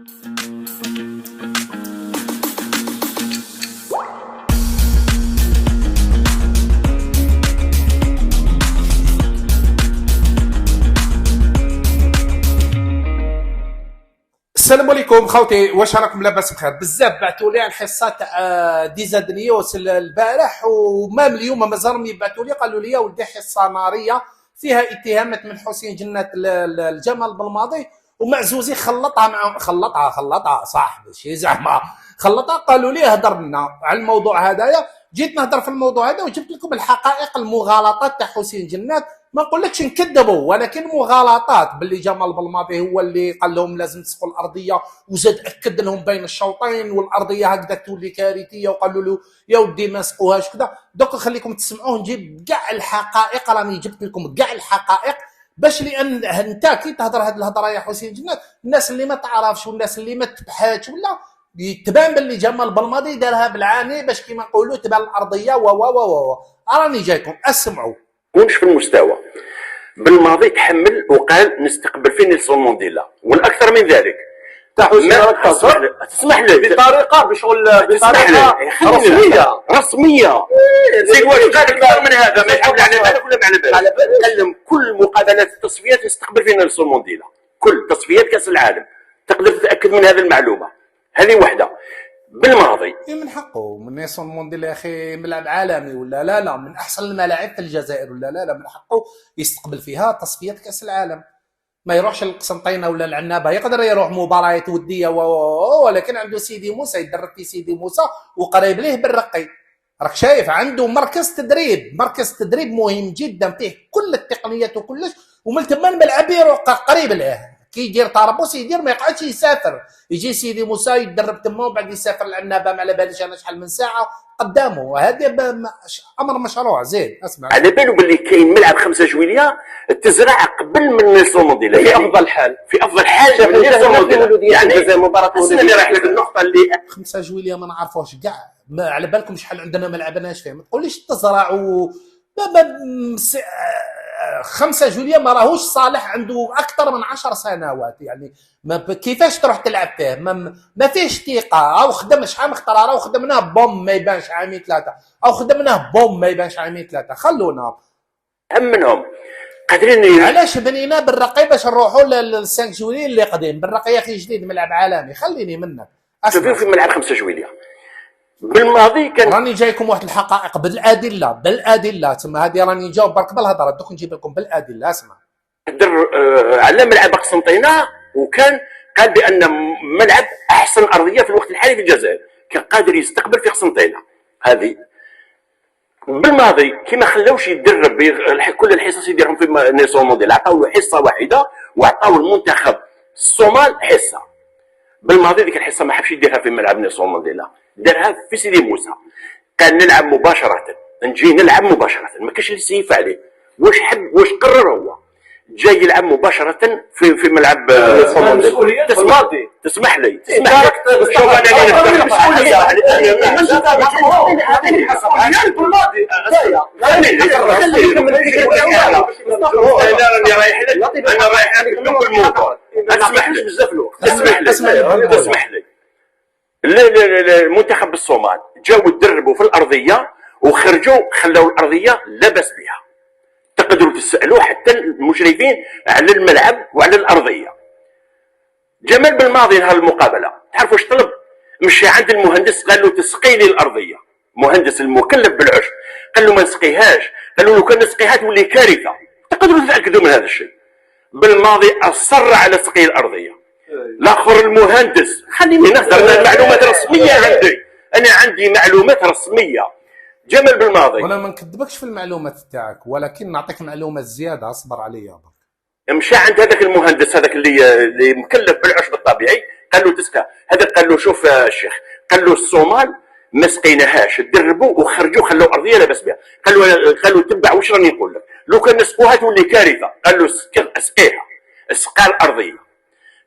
السلام عليكم خوتي، واش راكم لاباس بخير؟ بزاف بعثوا لي الحصه تاع ديزاد نيوس البارح، ومام اليوم مازالهم يبعثوا لي قالوا لي ولدي حصه ناريه فيها اتهامات من حسين جنات الجمال بالماضي، ومعزوزي خلطها معهم، خلطها صاحبي شي زعما خلطها. قالوا لي هضر لنا على الموضوع هذايا، جيت نهضر في الموضوع هذا وجبت لكم الحقائق المغالطات تاع حسين جنات. ما نقولكش نكذبوا، ولكن مغالطات باللي جمال بالماضي هو اللي قال لهم لازم تسقوا الارضيه، وزاد اكد لهم بين الشوطين والارضيه هكذا تولي كارثيه، وقالوا له يا ودي ما سقوهاش كذا. دوك نخليكم تسمعوه، نجيب كاع الحقائق، راني جبت لكم كاع الحقائق باش لان انت كي تهضر هذه الهضره يا حسين جنات، الناس اللي ما تعرفش والناس اللي ما تبحثش ولا تبان باللي جمال بالماضي دارها بالعاني باش كيما نقولوا تبان الارضيه و راني جايكم اسمعوا. كونش في المستوى بالماضي تحمل وقال نستقبل فيه نيلسون مانديلا، والاكثر من ذلك تسمح لي بطريقه بطريقه رسميه. زين واش قال اكثر من هذا؟ ما يحاول على بالك ولا ما على بالك؟ على بالك تكلم كل مقابلات التصفيات يستقبل فيه نيلسون مانديلا، كل تصفيات كاس العالم تقدر تتاكد من هذه المعلومه. هذه وحده. بالماضي من حقه من نيلسون مانديلا يا اخي ملعب عالمي ولا لا من احسن الملاعب في الجزائر ولا لا من حقه يستقبل فيها تصفيات كاس العالم. ما يروحش للقسنطينه ولا العنابه، يقدر يروح مباريات وديه ولكن عنده سيدي موسى يدرب في سيدي موسى وقريب ليه بالرقي. راك شايف عنده مركز تدريب مهم جدا فيه كل التقنيات وكلش، ومن ثم الملعب يروح قريب له. كي يدير طرابلس يدير ما يقعدش يسافر، يجي سيدي موسى يتدرب تما وبعد يسافر للعنابه ما على باليش انا شحال من ساعه قدامه. هذا امر مشروع زين. اسمع على بالو باللي كاين ملعب 5 جويليه تزرع قبل من نيلسون مانديلا في افضل حال من نيلسون مانديلا. يعني مباراه اللي رايح لك النقطه اللي 5 جويليه ما نعرفوش كاع. ما على بالكم شحال عندنا ما لعبناش فيه. ما تقوليش تزرعوا 5 جويليه ما راهوش صالح، عنده اكثر من 10 سنوات. يعني ما كيفاش تروح تلعب فيه؟ ما فيش ثقه. او خدم شحال من اخترار، او خدمناه بوم ما يبانش عامين 3، او خدمناه بوم ما يبانش عامين 3. خلونا منهم قادرين. علاش بنينا بالرقي باش نروحوا لل5 جويليه اللي قديم؟ بالرقي يا اخي جديد ملعب عالمي. خليني منك شوفوا في ملعب 5 جويليه بالماضي كان. راني جايكم واحد الحقائق بالادله تما. هذه راني نجاوب برك بالهضره، دوك نجيب لكم بالادله. اسمع هدر على ملعب قسنطينه، وكان قال بان ملعب احسن ارضيه في الوقت الحالي في الجزائر، كان قادر يستقبل في قسنطينه. هذه بالماضي كيما خلاوش يدرب كل الحصص يديرهم في نيلسون مانديلا، عطاو له حصه واحده وعطاو المنتخب الصومال حصه. بالماضي ديك الحصه ما حبش يديرها في ملعب نيلسون مانديلا، دارها في سيدي موسى. قال نلعب مباشره، نجي نلعب مباشره، ما كاش اللي سيف عليه. واش قرر هو جاي يلعب مباشره في ملعب مسؤوليه بالماضي. تسمح لي شوف انا رايح لك بكل الموضوع. تسمح لي المنتخب الصومال جاوا يدربوا في الارضيه وخرجوا خلاو الارضيه لا باس بها. تقدروا تسالوا حتى المشرفين على الملعب وعلى الارضيه. جمال بالماضي نهار المقابله تعرفوا واش طلب؟ مشى عند المهندس قال له تسقي لي الارضيه. مهندس المكلف بالعشب قال له ما نسقيهاش، قال له لو كان نسقيها تولي كارثه. تقدروا تتاكدوا من هذا الشيء. بالماضي اصر على سقي الارضيه. الاخر المهندس، خليني نهضر، المعلومات رسميه عندي، انا عندي معلومات رسميه. جمال بالماضي وانا ما نكذبكش في المعلومات تاعك، ولكن نعطيك معلومات زياده، اصبر عليا برك. مشى عند هذاك المهندس هذاك اللي مكلف بالعشب الطبيعي، قال له تسقى. هذا قال له شوف الشيخ، قال له الصومال ما سقيناهاش، دربوا وخرجوا خلوا ارضيه لا باس بها. قال له تبع واش راني نقول لك، لو كان نسقوها تولي كارثه. قال له اسقيها، اسقى الارضيه.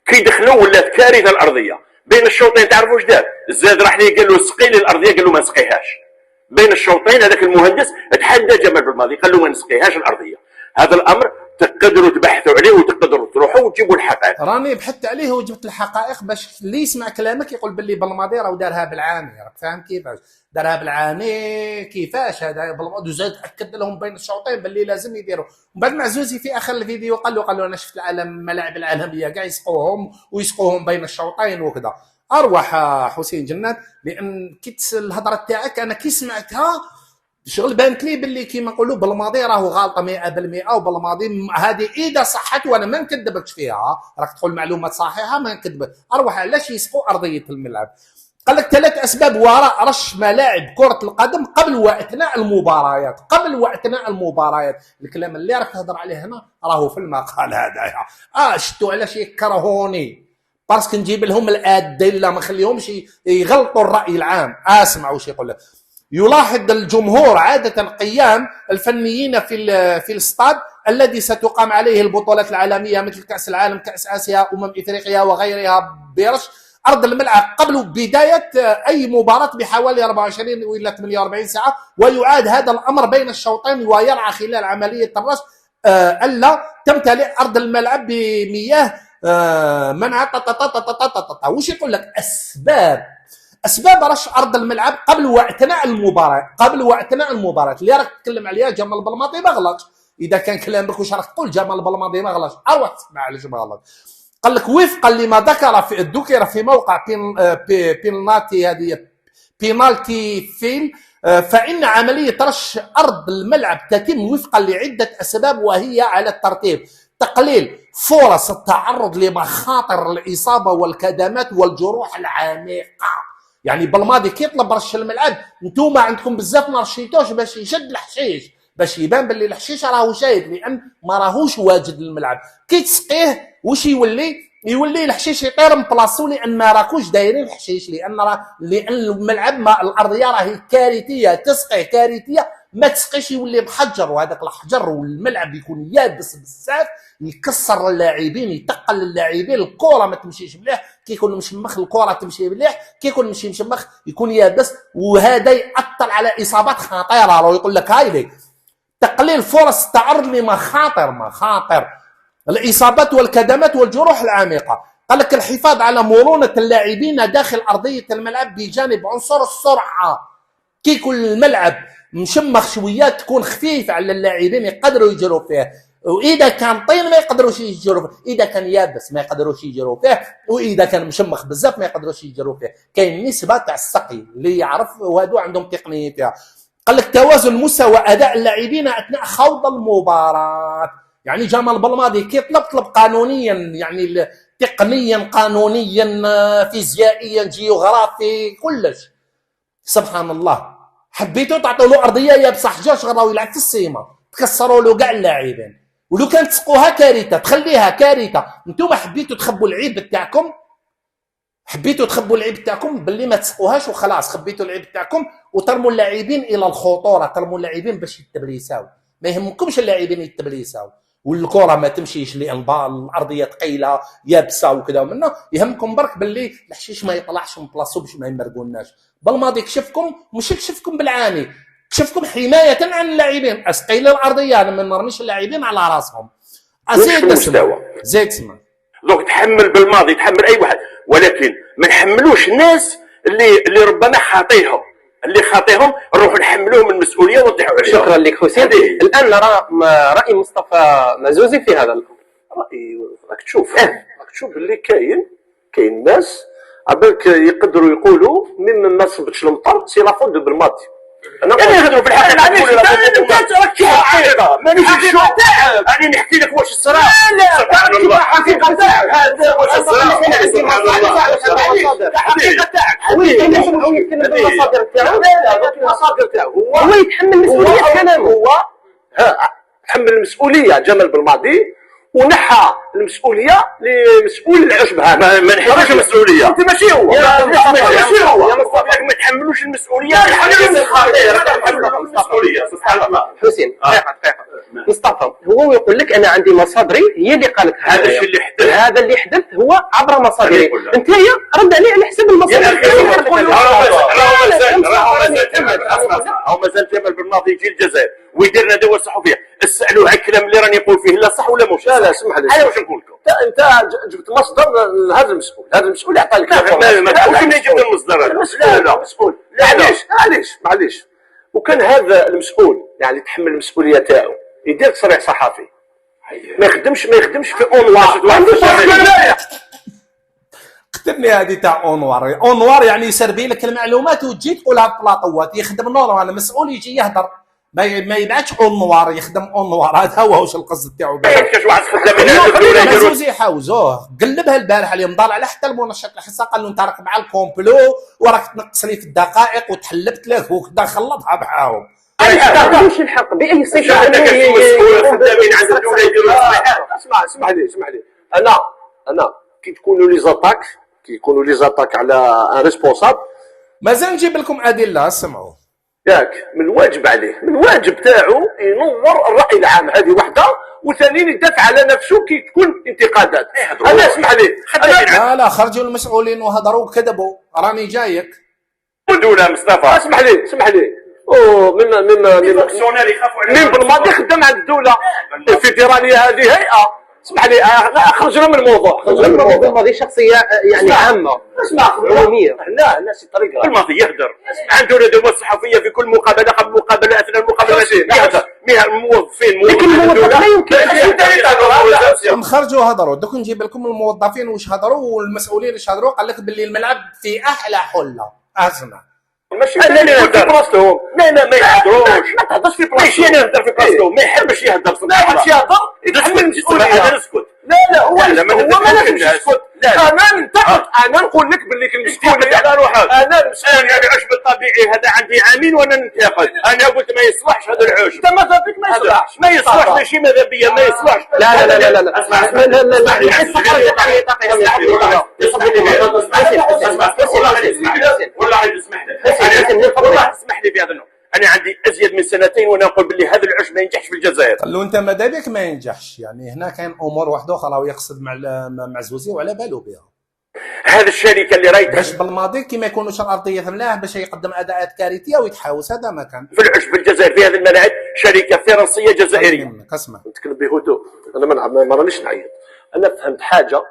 كي دخلوا ولات كارثه الارضيه. بين الشوطين تعرفوا واش دار؟ زاد راح ليه قال له سقي لي الارضيه، قال له ما نسقيهاش. بين الشوطين هذاك المهندس تحدى جمال بالماضي، قال له ما نسقيهاش الارضيه. هذا الامر تقدروا تبحثوا عليه وتقدروا تروحوا وتجيبوا الحقائق. راني بحثت عليه وجبت الحقائق باش اللي يسمع كلامك يقول باللي بالماضي راه دارها بالعاني، راك فاهم كيفاش دارها بالعاني كيفاش هذا بالماضي، وزاد اكد لهم بين الشوطين باللي لازم يديروا. ومن بعد معزوزي في اخر الفيديو قال له انا شفت العالم الملاعب العالميه كاع يسقوهم ويسقوهم بين الشوطين وكذا. اروح حسين جنات، لان كي الهضره تاعك انا كي سمعتها شغل بانت لي باللي كيما نقولوا بالماضي راهو غالطه 100%، وبالماضي هذه اذا صحت وانا ما نكذبكش فيها، راك تقول معلومات صحيحه ما نكذب. اروح علاش يسقوا ارضيه الملعب؟ قال لك 3 اسباب وراء رش ملاعب كره القدم قبل واثناء المباريات. قبل واثناء المباريات، الكلام اللي راك تهضر عليه هنا راهو في المقال هذايا. شفتوا علاش يكرهوني؟ باسكو نجيب لهم الادله، ما نخليهمش يغلطوا الراي العام. اسمعوا واش يقول لك. يلاحظ الجمهور عادة قيام الفنيين في الاستاد الذي ستقام عليه البطولات العالمية مثل كأس العالم، كأس آسيا، إفريقيا وغيرها برش أرض الملعب قبل بداية أي مباراة بحوالي 24 إلى 48 ساعة، ويعاد هذا الأمر بين الشوطين، ويرعى خلال عملية الرش ألا تمتلئ أرض الملعب بمياه منع. وش يقول لك اسباب رش ارض الملعب قبل واثناء المباراه. قبل واثناء المباراه اللي راك تتكلم عليها جمال بلماطي ما غلطش. اذا كان كلامك واش راك تقول جمال بلماطي ما غلطش، اروح تسمع علاش ما غلط. قال لك وفقا لما ذكر في موقع بينالتي هذه بينالتي فيل، فإن عملية رش أرض الملعب تتم وفقا لعدة أسباب، وهي على الترتيب: تقليل فرص التعرض لمخاطر الإصابة والكدمات والجروح العميقة. يعني بالماضي كي يطلب رش الملعب نتوما عندكم بزاف ما رشيتوش باش يشد الحشيش، باش يبان باللي الحشيش راهو شايد، لأن ما راهوش واجد للملعب. كي تسقيه وش يولي الحشيش يطير من بلاصتو، لان ما راكوش دايرين الحشيش، لان الملعب ما الارضيه راهي كارثيه، تسقيه كارثيه، ما تسقيش يولي محجر، وهذاك الحجر والملعب يكون يابس بزاف يكسر اللاعبين، يتقل اللاعبين، الكره ما تمشيش مليح، كي يكون مشمخ الكره تمشي مليح، كي يكون ماشي مشمخ يكون يابس، وهذا ياثر على اصابات خطيره. راه يقول لك هايلي تقليل فرص التعرض لمخاطر الإصابات والكدمات والجروح العميقة. قال لك الحفاظ على مرونة اللاعبين داخل أرضية الملعب بجانب عنصر السرعة. كي يكون الملعب مشمخ شويات تكون خفيف على اللاعبين يقدروا يجروا فيه، وإذا كان طين ما يقدروش يجروا فيه، إذا كان يابس ما يقدروش يجروا فيه، وإذا كان مشمخ بزاف ما يقدروش يجروا فيه. كاين نسبة تاع السقي اللي يعرف، وهذو عندهم تقنية فيها. قال لك توازن مستوى أداء اللاعبين أثناء خوض المباراة. يعني جمال بلماضي كي طلب قانونيا، يعني تقنيا قانونيا فيزيائيا جيوغرافي كلش، سبحان الله. حبيتوا تعطوا له ارضيه يابسه حجاج غراو يلعب في السيما، تكسروا له كاع اللاعبين، ولو كانت تسقوها كارثه تخليها كارثه. انتم حبيتوا تخبوا العيب تاعكم، باللي ما تسقوهاش وخلاص، خبيتوا العيب تاعكم وترموا اللاعبين الى الخطوره، ترموا اللاعبين باش يتبليساو، ما يهمكمش اللاعبين يتبليساو والكره ما تمشيش لان الارضيه ثقيله يابسه وكذا ومنه، يهمكم برك باللي الحشيش ما يطلعش من بلاصتو باش ما يمرقوناش. بالماضي كشفكم، مش كشفكم بالعاني، كشفكم حمايه عن اللاعبين، اسقيل الارضيه، انا ما نرميش اللاعبين على راسهم. زيد اسمع دونك تحمل بالماضي، تحمل اي واحد، ولكن ما نحملوش الناس اللي ربما خاطيهم، نروحوا نحملوهم المسؤوليه ونطيحوا عليهم. شكرا لك حسين. الان نرى راي مصطفى مزوزي في هذا الامر. رايي راك تشوف اللي كاين ناس عبالك يقدروا يقولوا مما ما صبتش المطر سي لا فوت بالماضي. انا نهضروا في الحقيقه، مانيش نشوف راني نحكي لك واش الصراحه. لا حقيقه تاعك هذا واش الصراحه، حقيقه تاعك هو يتكلم بالمصادر تاعو. لا المصادر تاعو هو يتحمل مسؤوليه كلامه، هو تحمل المسؤوليه جمال بالماضي، ونحى المسؤوليه لمسؤول العشبه. ما نحملوش المسؤوليه، انت ماشي هو، ما تحملوش المسؤوليه. سبحان الله. حسين دقيقه مصطفى هو يقول لك انا عندي مصادري هي اللي قالت هذا الشيء اللي حدث، هذا اللي حدث هو عبر مصادري. انت رد عليه على حسب المصادر. هو مازال جمال بالماضي يجي الجزائر ويدير ندوه الصحفيه، اسالوه على الكلام اللي راني نقول فيه لا صح ولا مش لا اسمح لي، انا واش نقول لكم؟ انت جبت مصدر لهذا المسؤول، هذا المسؤول يعطى لك ما تقولش اني جبت المصدر هذا. لا لا مسؤول، معليش وكان هذا المسؤول يعني يتحمل المسؤوليه تاعو يدير تصريح صحفي، ما يخدمش في اونوار. قتلني هذه تاع اونوار يعني يسربي لك المعلومات وتجي تقولها في بلاطوات. يخدم نورمال، المسؤول يجي يهدر، ما يبعثش اونوار، يخدم اونوار. هذا هو واش القصد تاعو. كاش واحد خدام من هذا الدوله مازوز يحاوزوه، قلبها البارح اليوم ضال على حتى المنشط الحصه، قال له انت راك مع الكومبلو وراك تنقص لي في الدقائق وتحلبت لك وكذا، خلطها معاهم. مش الحق باي صفه عندك مسؤول خدامين عند الدوله يديروا اسمح لي انا كي يكونوا لي زاتاك على ان ريسبونسابل، مازال نجيب لكم ادله. اسمعوا ياك من الواجب عليه، من الواجب تاعو ينور الراي العام، هذه وحده، وثانيا يدافع على نفسه كي تكون انتقادات. انا اسمح لي لا خرجوا المسؤولين وهضروا وكذبوا، راني جايك. دوله مصطفى اسمح لي من بالماضي خدام عند الدوله الفيدراليه، هذه هيئه. اسمح لي خرجنا من الموضوع، هذه شخصيه يعني عامه عموميه. لا الناس طريقه الماضي يهدر عنده ندوات صحفيه في كل مقابله، قبل مقابله، اثناء المقابله يهدر. الموظفين لكن الموظفين لا يمكن خرجوا هضروا. دوك نجيب لكم الموظفين واش هضروا والمسؤولين واش هضروا. قال لك باللي الملعب في احلى حله. اسمع ماشي في بلاصتهم، لا ما يهدروش، ما تهضرش في بلاصتهم، ماشي انا نهدر في بلاصتهم، ما يحبش يهدر، ما يحبش يهدر يتحمل المسؤوليه. اسكت. لا هو ما لازمش يسكت. انا ننتقد، انا نقول لك باللي المسؤوليه على روحك. انا المسؤوليه يعني العشب الطبيعي هذا عندي عامين وانا ننتقد. انا قلت ما يصلحش هذا العشب. انت ماذا بك ما يصلحش ماشي ماذا بيا ما يصلحش. لا والله اسمح لي في هذا النوع. انا عندي ازيد من سنتين وانا نقول باللي هذا العشب ما ينجحش في الجزائر. قال له انت ماذا بك ما ينجحش. يعني هنا كاين امور واحده اخرى ويقصد مع زوزي وعلى بالو بها. هذه الشركه اللي راهي باش بالماضي كي ما يكونوش الارضيه ملاح باش يقدم اداءات كارثيه ويتحاوس. هذا ما كان في العشب في الجزائر في هذه الملاعب شركه فرنسيه جزائريه. اسمع نتكلم بهدوء، انا ما رانيش نعيط. انا فهمت حاجه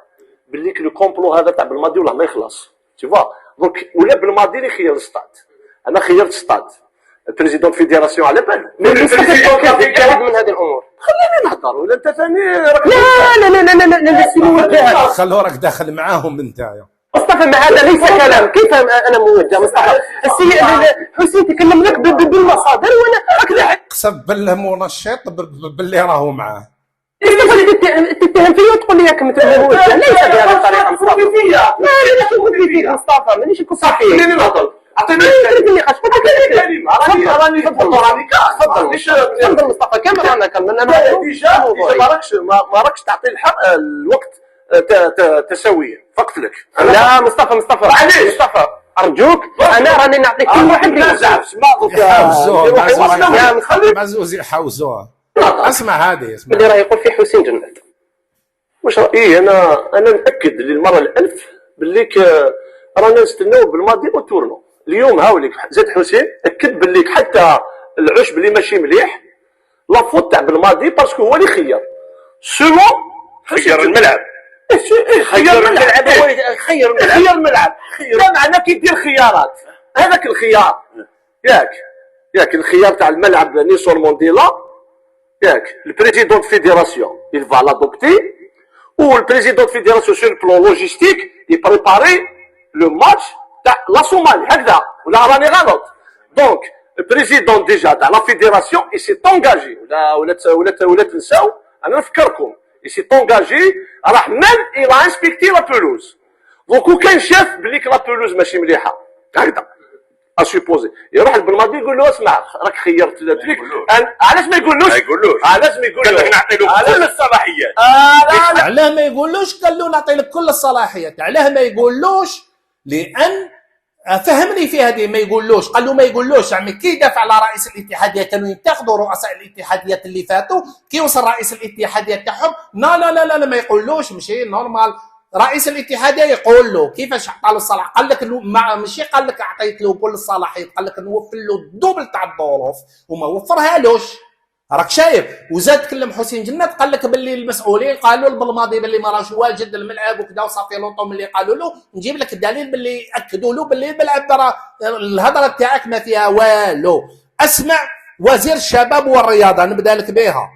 باللي لو كومبلو هذا تاع بالماضي والله ما يخلص. تي فوا دونك ولا بالماضي اللي خير الستاد، انا خيرت ستاد البريزيدون فيدراسيون على بالو من هذه الامور. خليني نهضر ولا انت ثاني راك لا خلو راك داخل معاهم انت. مصطفى ما هذا ليس كلام. كيف انا موجه مصطفى؟ السيد حسين تكلم لك بالمصادر وانا هكذا قسم بالله منشط باللي راهو معاه. تتهم فيا وتقول لي ياك موجه. ليس بهذه الطريقه مصطفى. لا نكون فيك مصطفى مانيش نكون صحيح. خليني نهضر. اعطيني النقاش. راني تفضل مصطفى كمل. انا كمل. انا ديجا ما راكش تعطي الحق الوقت تساويا فقط لك. لا مصطفى معليش مصطفى ارجوك انا راني نعطيك كل واحد ما تزعفش معزوز يحوزوه. اسمع هذه اسمع اللي راه يقول فيه حسين جنات. واش رايي انا ناكد للمره الالف باللي رانا نستناو بالماضي وتورنو. اليوم هاوليك زاد حسين اكد باللي حتى العشب اللي ماشي مليح لافوت تاع بالماضي باسكو هو اللي خير سولون خير الملعب. خير الملعب لا معناه كي دير خيارات. هذاك الخيار ياك الخيار تاع الملعب نيسون مونديلا ياك البريزيدون فيدراسيون il va l'adopter ou le président de fédération sur le plan logistique il préparer le match تاع لا صومالي هكذا ولا راني غلط. دونك البريزيدون ديجا تاع لا فيدراسيون il s'est engagé ولا تنساو انا نفكركم il s'est engagé راح même il a inspecté la pelouse. دونك وكان شاف بلي لا pelouse ماشي مليحه هكذا اسوبوزي يروح للبلماضي يقول له اسمع راك خيرت تريك. علاش ما يقولوش؟ علاش ما يقولوش؟ قال لك نعطي له كل الصلاحيات. علاه ما يقولوش؟ قال له نعطي لك كل الصلاحيات. علاه ما يقولوش؟ لان فهمني في هذه. ما يقولوش قال له ما يقولوش يعني كي دافع على رئيس الاتحاديه كانوا ينتقدوا رؤساء الاتحاديات اللي فاتوا كي وصل رئيس الاتحاديه تاعهم لا لا لا لا ما يقولوش ماشي نورمال. رئيس الاتحاديه يقول له كيفاش عطى له الصلاح. قال لك ماشي قال لك اعطيت له كل الصلاحيات قال لك نوفر له الدوبل تاع الظروف وما وفرها لوش. راك شايف. وزاد تكلم حسين جنات قال لك باللي المسؤولين قالوا بالماضي باللي ما راهش واجد الملعب وكذا، وصافي لونطو من اللي قالوا له. نجيب لك الدليل باللي اكدوا له باللي الملعب ترى الهضره تاعك ما فيها والو. اسمع وزير الشباب والرياضه، نبدا لك بها.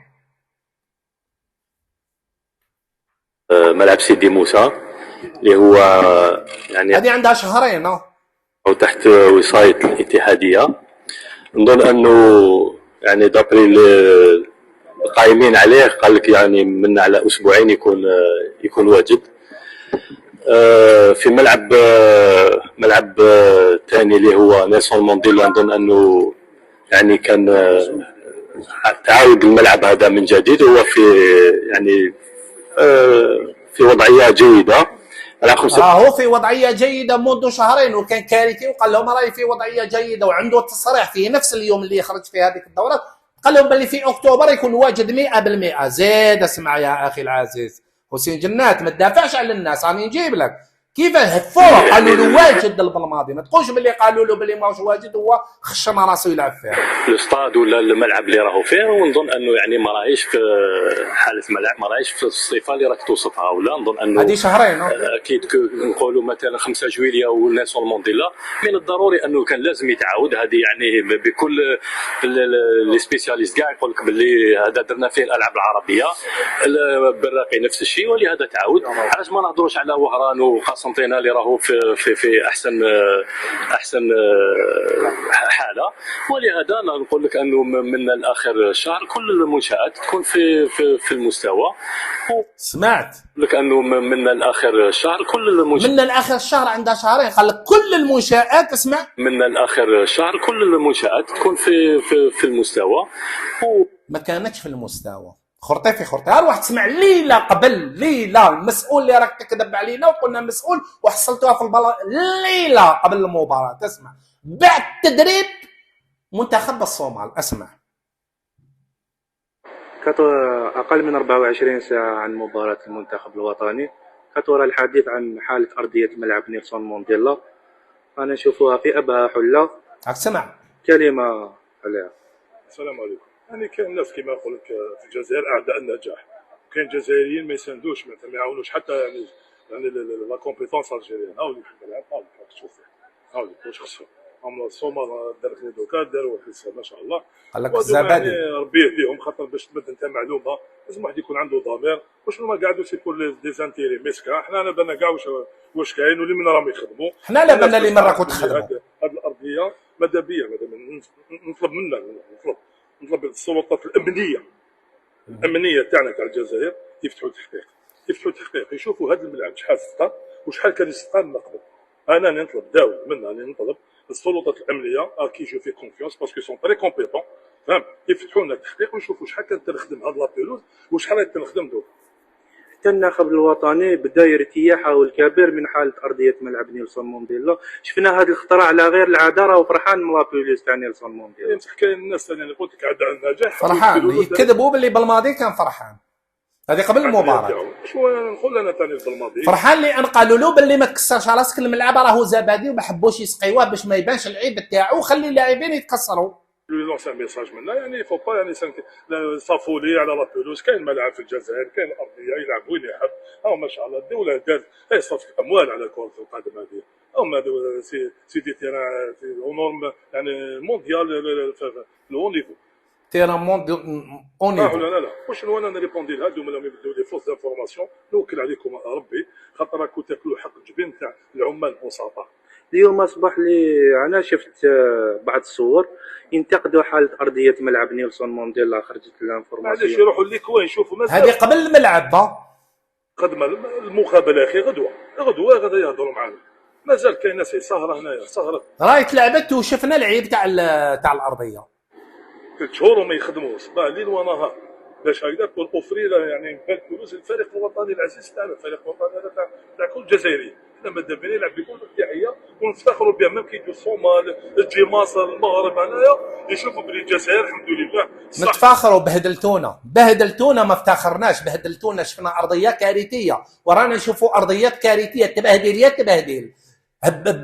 ملعب سيدي موسى اللي هو يعني هذه عندها شهرين أو تحت وصاية الاتحادية. نظن أنه يعني دابري القائمين عليه قال لك يعني من على أسبوعين يكون واجد. في ملعب ثاني اللي هو نيلسون مانديلا، نظن أنه يعني كان تعاود الملعب هذا من جديد، هو في يعني في وضعية جيدة. هو في وضعيه جيده منذ شهرين وكان كارثي، وقال لهم راهي في وضعيه جيده، وعنده تصريح في نفس اليوم اللي خرج في هذيك الدورات قال لهم باللي في اكتوبر يكون واجد 100%. زيد اسمع يا اخي العزيز حسين جنات، ما تدافعش على الناس، راني نجيب لك كيف فوق قالوا له واجد بالماضي، ما تقولش باللي قالوا له باللي ماهوش واجد هو خشم راسه يلعب فيها. الاستاد ولا الملعب اللي راهو فيه، ونظن انه يعني ما راهيش في حاله الملعب، ما راهيش في الصفه اللي راك توصفها، ولا نظن انه هذه شهرين اكيد نقولوا مثلا 5 جويليا ونيلسون مانديلا من الضروري انه كان لازم يتعاود. هذه يعني بكل لي سبيسياليست كاع يقول لك باللي هذا درنا فيه الالعاب العربيه، البراقي نفس الشيء، ولهذا تعاود. علاش ما نهضروش على وهران وقسنطينه اللي راهو في احسن حاله؟ ولهذا نقول لك انه من الاخر الشهر كل المنشات تكون في المستوى. سمعت لك انه من الاخر الشهر كل المنشات، من الاخر الشهر عندها شهرين، قال لك كل المنشات. اسمع من الاخر الشهر كل المنشات تكون في المستوى. ما كانتش في المستوى، خرطي في خرطي. اروح تسمع ليله قبل ليله المسؤول اللي راك تكذب علينا وقلنا مسؤول وحصلتوها في البلاط ليله قبل المباراه. تسمع بعد تدريب منتخب الصومال. اسمع أقل من 24 ساعة عن مباراة المنتخب الوطني كثر الحديث عن حالة أرضية ملعب نيلسون مانديلا. أنا نشوفها في أبها حلة. سمع كلمة عليها. السلام عليكم. يعني كاين الناس كما يقول لك في الجزائر أعداء النجاح، كاين جزائريين ما يساندوش ما يعاونوش حتى يعني لا كومبيتونس الجيريان. هاولي في الملعب، هاولي راك تشوف هاولي واش خصهم عملوا الصومال دارت لي دوكا داروا حساب ما شاء الله. قال لك الزبادي يعني ربي يهديهم، خاطر باش تبدا انت معلومه لازم واحد يكون عنده ضمير، واش ما قاعدوا يسيبوا دي زانتيري مسكا. حنا لا بالنا كاع واش كاين واللي من راهم يخدموا. حنا لا بالنا اللي من راكم تخدموا. هذه الارضيه ماذا بيا نطلب منا نطلب السلطات الامنيه تاعنا تاع الجزائر يفتحوا تحقيق يشوفوا هذا الملعب شحال سقى وشحال كان يسقى من قبل. انا نطلب داوي منا نطلب السلطات الامنيه كي جو في كونفيونس باسكو سون تري كومبيتون، فهم، يفتحوا لنا التحقيق ويشوفوا شحال كانت تخدم هاد لابيلوز وشحال تنخدم دوك. حتى الناخب الوطني بدا يرتياحه الكبير من حاله ارضيه ملعب نيلسون مانديلا. شفنا هذه الخطره على غير العاده، راه فرحان من لابيلوز تاع نيلسون مانديلا. كاين الناس اللي قلت لك عندها النجاح فرحان يكذبوا باللي بالماضي كان فرحان. هذه قبل المباراه. شو نقول انا ثاني بالماضي فرحان لان قالوا له باللي ما تكسرش راسك، الملعب راهو زبادي وما حبوش يسقيوه باش ما يبانش العيب تاعو وخلي اللاعبين يتكسروا. لو لونس ان ميساج منا يعني فو با يعني صافوا لي على لابيلوز. كاين ملعب في الجزائر، كاين الارضيه يلعب وين يحب. ها ما شاء الله الدوله دارت صافي اموال على كره القدم هذه. هما سي دي تيران او نورم يعني مونديال لو نيفو تيران مونديال اون نيفو. لا واش انا نريبوندي لها دوما لهم يبداو لي فوز انفورماسيون. نوكل عليكم ربي خاطر راكم تاكلوا حق الجبين تاع العمال بوساطه. اليوم اصبح لي انا شفت بعض الصور ينتقدوا حاله ارضيه ملعب نيلسون مانديلا. خرجت الانفورماسيون علاش يروحوا ليك وين يشوفوا مازال هذه قبل الملعب قدم المقابله اخي غدوه غدا يهضروا معنا. مازال كاين ناس سهره هنايا سهره راهي تلعبت وشفنا العيب تاع الارضيه 3 شهور وما يخدموش صباح ليل ونهار باش هكذا بور اوفري يعني فلوس الفريق الوطني العزيز تاعنا. الفريق الوطني تاع كل جزائري حنا ماذا بينا يلعب بكل ارتياحيه ونفتخروا بها. ميم كي يجوا الصومال تجي مصر المغرب هنايا يشوفوا بلي الجزائر الحمد لله نتفاخروا. بهدلتونا ما افتخرناش، بهدلتونا. شفنا ارضيه كارثيه ورانا نشوفوا ارضيات كارثيه تبهدل.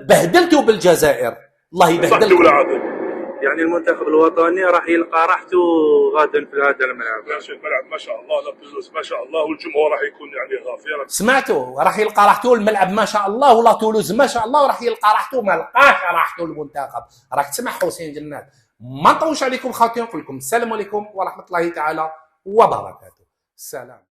بهدلتوا بالجزائر الله يبهدلكم. دوله عظيمه يعني المنتخب الوطني راح يلقى راحته غدا في هذا الملعب. ماشي الملعب ما شاء الله، لا تولوز ما شاء الله، والجمهور راح يكون يعني غافي. سمعتوا؟ راح يلقى راحته الملعب ما شاء الله، ولا تولوز ما شاء الله، وراح يلقى راحته ما لقاش راحته المنتخب. راك تسمع حسين جنات. ما نطولش عليكم خاوتي، نقول لكم السلام عليكم ورحمه الله تعالى وبركاته. السلام.